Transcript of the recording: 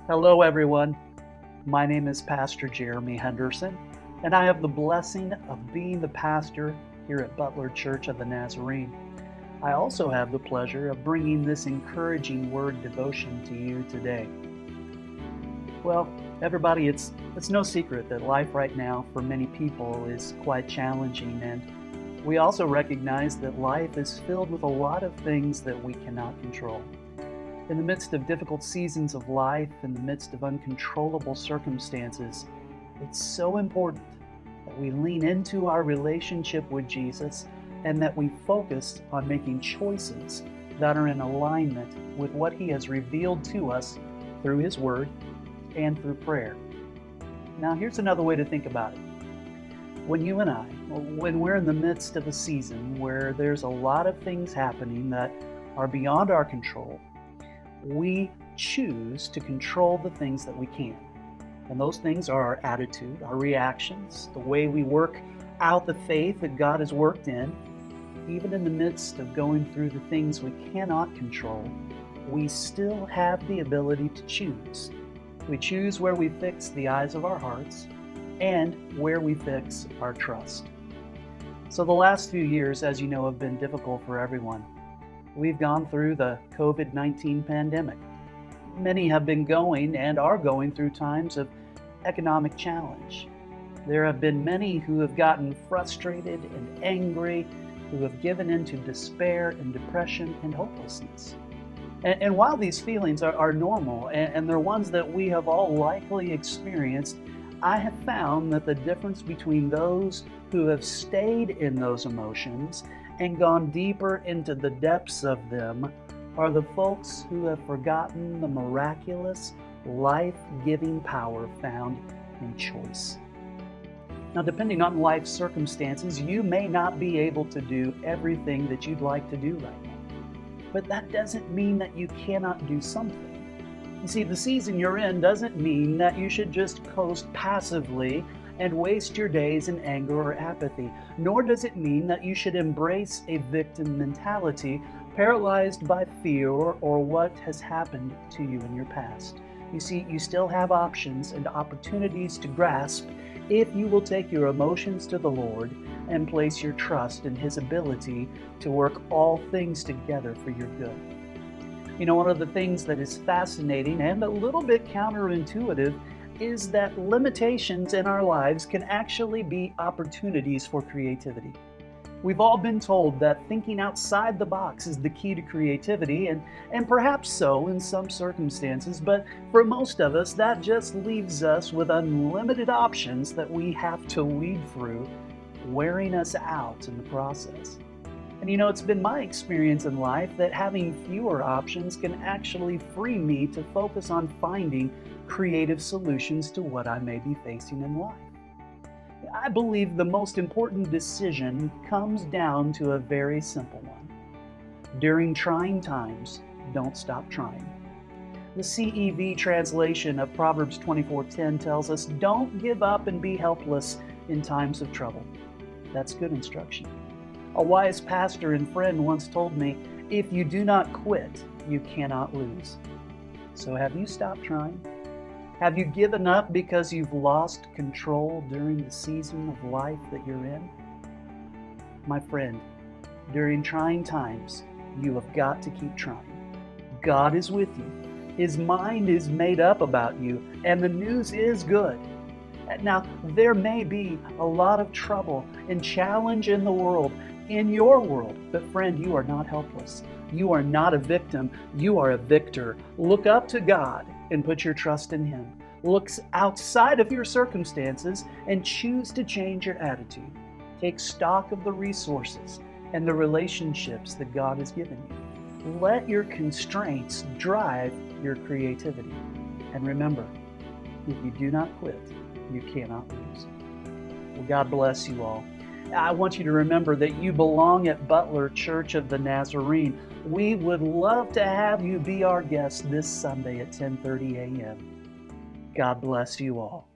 Hello, everyone. My name is Pastor Jeremy Henderson, and I have the blessing of being the pastor here at Butler Church of the Nazarene. I also have the pleasure of bringing this encouraging word devotion to you today. Well, everybody, it's no secret that life right now for many people is quite challenging, and we also recognize that life is filled with a lot of things that we cannot control. In the midst of difficult seasons of life, in the midst of uncontrollable circumstances, it's so important that we lean into our relationship with Jesus and that we focus on making choices that are in alignment with what He has revealed to us through His Word and through prayer. Now, here's another way to think about it. When you and I, when we're in the midst of a season where there's a lot of things happening that are beyond our control, we choose to control the things that we can. And those things are our attitude, our reactions, the way we work out the faith that God has worked in. Even in the midst of going through the things we cannot control, we still have the ability to choose. We choose where we fix the eyes of our hearts and where we fix our trust. So the last few years, as you know, have been difficult for everyone. We've gone through the COVID-19 pandemic. Many have been going and are going through times of economic challenge. There have been many who have gotten frustrated and angry, who have given into despair and depression and hopelessness. And while these feelings are normal and they're ones that we have all likely experienced, I have found that the difference between those who have stayed in those emotions and gone deeper into the depths of them are the folks who have forgotten the miraculous, life-giving power found in choice. Now, depending on life's circumstances, you may not be able to do everything that you'd like to do right now. But that doesn't mean that you cannot do something. You see, the season you're in doesn't mean that you should just coast passively and waste your days in anger or apathy, nor does it mean that you should embrace a victim mentality, paralyzed by fear or what has happened to you in your past. You see, you still have options and opportunities to grasp if you will take your emotions to the Lord and place your trust in His ability to work all things together for your good. You know, one of the things that is fascinating and a little bit counterintuitive is that limitations in our lives can actually be opportunities for creativity. We've all been told that thinking outside the box is the key to creativity, and perhaps so in some circumstances, but for most of us, that just leaves us with unlimited options that we have to weed through, wearing us out in the process. And you know, it's been my experience in life that having fewer options can actually free me to focus on finding creative solutions to what I may be facing in life. I believe the most important decision comes down to a very simple one. During trying times, don't stop trying. The CEV translation of Proverbs 24:10 tells us, "Don't give up and be helpless in times of trouble." That's good instruction. A wise pastor and friend once told me, "If you do not quit, you cannot lose." So have you stopped trying? Have you given up because you've lost control during the season of life that you're in? My friend, during trying times, you have got to keep trying. God is with you. His mind is made up about you, and the news is good. Now, there may be a lot of trouble and challenge in the world, in your world, but friend, you are not helpless. You are not a victim. You are a victor. Look up to God and put your trust in Him. Look outside of your circumstances and choose to change your attitude. Take stock of the resources and the relationships that God has given you. Let your constraints drive your creativity. And remember, if you do not quit, you cannot lose. Well, God bless you all. I want you to remember that you belong at Butler Church of the Nazarene. We would love to have you be our guest this Sunday at 10:30 a.m. God bless you all.